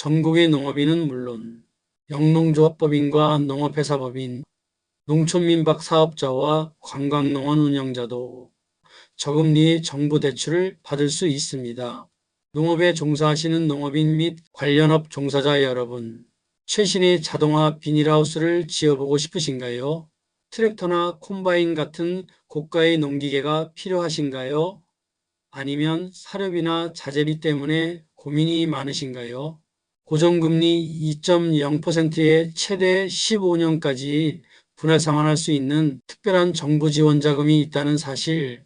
전국의 농업인은 물론 영농조합법인과 농업회사법인, 농촌민박 사업자와 관광농원 운영자도 저금리 정부 대출을 받을 수 있습니다. 농업에 종사하시는 농업인 및 관련업 종사자 여러분, 최신의 자동화 비닐하우스를 지어보고 싶으신가요? 트랙터나 콤바인 같은 고가의 농기계가 필요하신가요? 아니면 사료비나 자재비 때문에 고민이 많으신가요? 고정금리 2.0%에 최대 15년까지 분할 상환할 수 있는 특별한 정부 지원 자금이 있다는 사실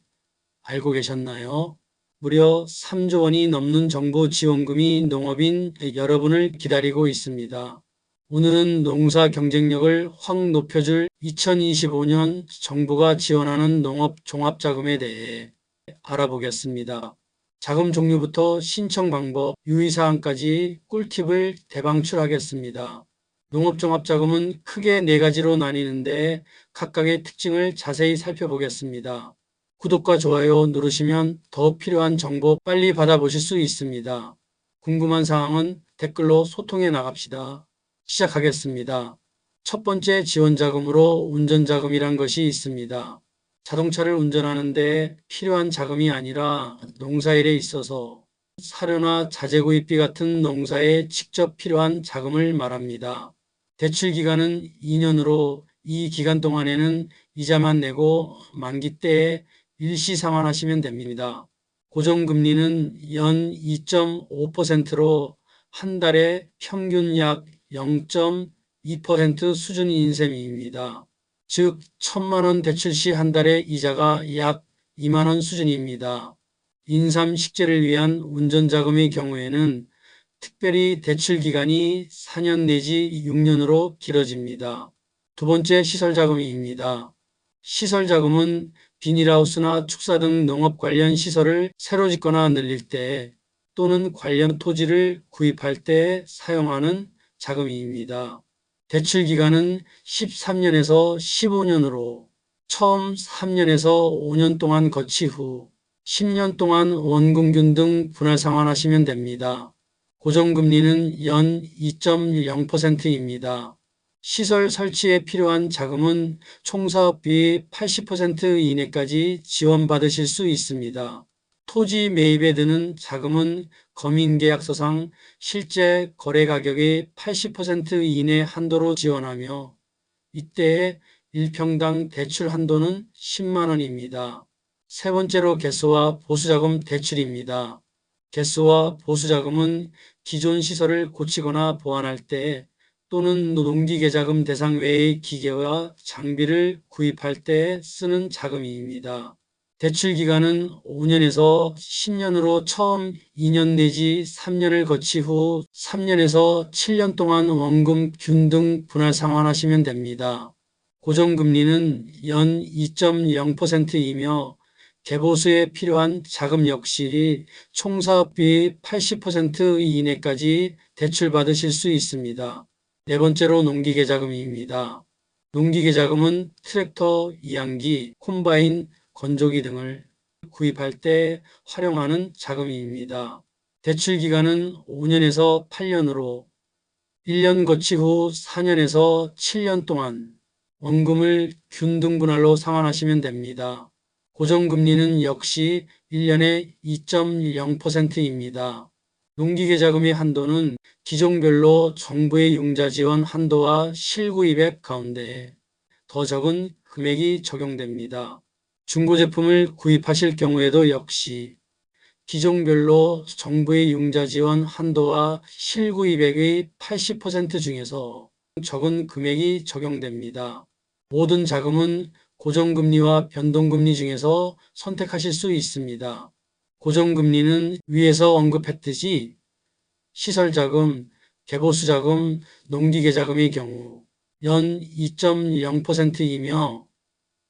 알고 계셨나요? 무려 3조 원이 넘는 정부 지원금이 농업인 여러분을 기다리고 있습니다. 오늘은 농사 경쟁력을 확 높여줄 2025년 정부가 지원하는 농업 종합자금에 대해 알아보겠습니다. 자금 종류부터 신청 방법, 유의사항까지 꿀팁을 대방출하겠습니다. 농업종합자금은 크게 네 가지로 나뉘는데 각각의 특징을 자세히 살펴보겠습니다. 구독과 좋아요 누르시면 더 필요한 정보 빨리 받아보실 수 있습니다. 궁금한 사항은 댓글로 소통해 나갑시다. 시작하겠습니다. 첫 번째 지원자금으로 운전자금이란 것이 있습니다. 자동차를 운전하는데 필요한 자금이 아니라 농사일에 있어서 사료나 자재 구입비 같은 농사에 직접 필요한 자금을 말합니다. 대출 기간은 2년으로 이 기간 동안에는 이자만 내고 만기 때에 일시 상환하시면 됩니다. 고정금리는 연 2.5%로 한 달에 평균 약 0.2% 수준인 셈입니다. 즉 1,000만 원 대출 시 한 달에 이자가 약 2만 원 수준입니다. 인삼식재를 위한 운전자금의 경우에는 특별히 대출 기간이 4년 내지 6년으로 길어집니다. 두 번째 시설자금입니다. 시설자금은 비닐하우스나 축사 등 농업 관련 시설을 새로 짓거나 늘릴 때 또는 관련 토지를 구입할 때 사용하는 자금입니다. 대출 기간은 13년에서 15년으로 처음 3년에서 5년 동안 거치 후 10년 동안 원금균 등 분할 상환하시면 됩니다. 고정금리는 연 2.0%입니다. 시설 설치에 필요한 자금은 총사업비 80% 이내까지 지원받으실 수 있습니다. 토지 매입에 드는 자금은 검인계약서상 실제 거래 가격의 80% 이내 한도로 지원하며 이때 1평당 대출 한도는 10만 원입니다. 세 번째로 개수와 보수자금 대출입니다. 개수와 보수자금은 기존 시설을 고치거나 보완할 때 또는 농기계자금 대상 외의 기계와 장비를 구입할 때 쓰는 자금입니다. 대출 기간은 5년에서 10년으로 처음 2년 내지 3년을 거치 후 3년에서 7년 동안 원금 균 등 분할 상환하시면 됩니다. 고정금리는 연 2.0%이며 개보수에 필요한 자금 역시 총사업비 80% 이내까지 대출받으실 수 있습니다. 네 번째로 농기계자금입니다. 농기계자금은 트랙터, 이양기, 콤바인, 건조기 등을 구입할 때 활용하는 자금입니다. 대출 기간은 5년에서 8년으로 1년 거치 후 4년에서 7년 동안 원금을 균등분할로 상환하시면 됩니다. 고정금리는 역시 1년에 2.0%입니다. 농기계자금의 한도는 기종별로 정부의 융자 지원 한도와 실구입액 가운데 더 적은 금액이 적용됩니다. 중고제품을 구입하실 경우에도 역시 기종별로 정부의 융자 지원 한도와 실구입액의 80% 중에서 적은 금액이 적용됩니다. 모든 자금은 고정금리와 변동금리 중에서 선택하실 수 있습니다. 고정금리는 위에서 언급했듯이 시설자금, 개보수자금, 농기계자금의 경우 연 2.0%이며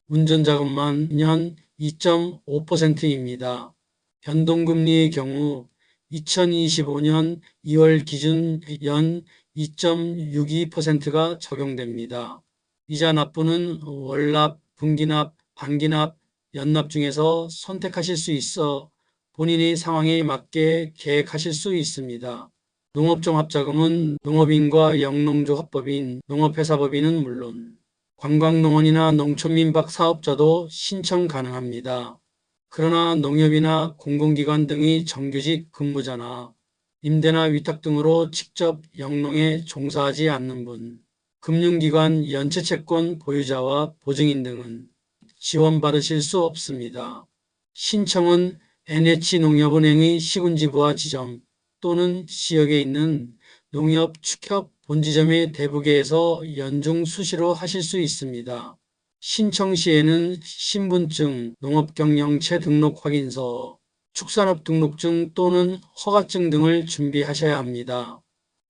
운전자금만 연 2.5%입니다. 변동금리의 경우 2025년 2월 기준 연 2.62%가 적용됩니다. 이자 납부는 월납, 분기납, 반기납, 연납 중에서 선택하실 수 있어 본인의 상황에 맞게 계획하실 수 있습니다. 농업종합자금은 농업인과 영농조합법인, 농업회사법인은 물론 관광농원이나 농촌민박 사업자도 신청 가능합니다. 그러나 농협이나 공공기관 등의 정규직 근무자나 임대나 위탁 등으로 직접 영농에 종사하지 않는 분, 금융기관 연체채권 보유자와 보증인 등은 지원받으실 수 없습니다. 신청은 NH농협은행의 시군지부와 지점 또는 지역에 있는 농협축협 본지점의 대부개에서 연중 수시로 하실 수 있습니다. 신청 시에는 신분증, 농업경영체 등록 확인서, 축산업 등록증 또는 허가증 등을 준비하셔야 합니다.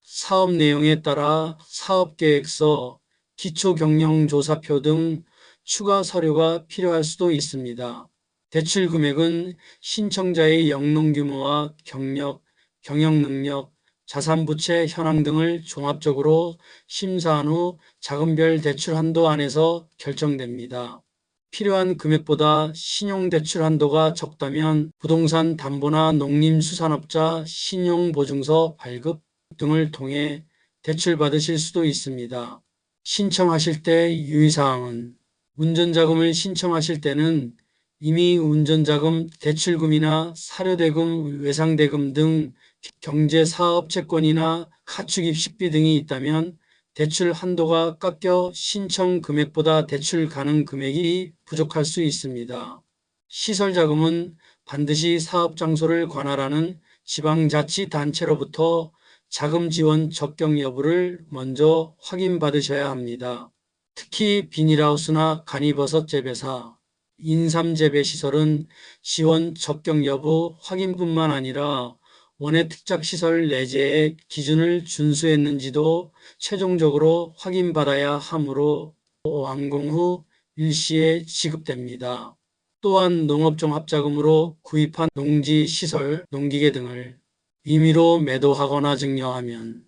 사업 내용에 따라 사업계획서, 기초경영조사표 등 추가 서류가 필요할 수도 있습니다. 대출 금액은 신청자의 영농규모와 경력, 경영능력, 자산부채 현황 등을 종합적으로 심사한 후 자금별 대출 한도 안에서 결정됩니다. 필요한 금액보다 신용대출 한도가 적다면 부동산 담보나 농림수산업자 신용보증서 발급 등을 통해 대출받으실 수도 있습니다. 신청하실 때 유의사항은 운전자금을 신청하실 때는 이미 운전자금, 대출금이나 사료대금, 외상대금 등 경제사업채권이나 가축입식비 등이 있다면 대출 한도가 깎여 신청 금액보다 대출 가능 금액이 부족할 수 있습니다. 시설자금은 반드시 사업장소를 관할하는 지방자치단체로부터 자금 지원 적격 여부를 먼저 확인받으셔야 합니다. 특히 비닐하우스나 간이버섯 재배사, 인삼재배 시설은 지원 적격 여부 확인뿐만 아니라 원예 특작시설 내재의 기준을 준수했는지도 최종적으로 확인받아야 하므로 완공 후 일시에 지급됩니다. 또한 농업종합자금으로 구입한 농지시설, 농기계 등을 임의로 매도하거나 증여하면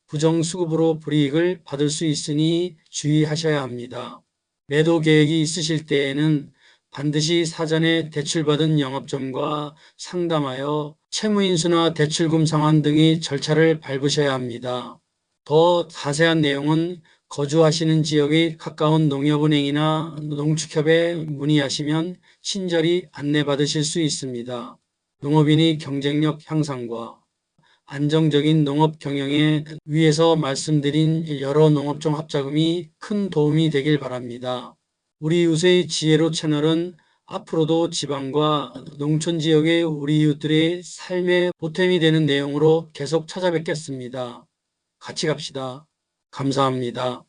부정수급으로 불이익을 받을 수 있으니 주의하셔야 합니다. 매도 계획이 있으실 때에는 반드시 사전에 대출받은 영업점과 상담하여 채무인수나 대출금 상환 등의 절차를 밟으셔야 합니다. 더 자세한 내용은 거주하시는 지역의 가까운 농협은행이나 농축협에 문의하시면 친절히 안내받으실 수 있습니다. 농업인의 경쟁력 향상과 안정적인 농업 경영에 위해서 말씀드린 여러 농업종합자금이 큰 도움이 되길 바랍니다. 우리 이웃의 지혜로 채널은 앞으로도 지방과 농촌 지역의 우리 이웃들의 삶의 보탬이 되는 내용으로 계속 찾아뵙겠습니다. 같이 갑시다. 감사합니다.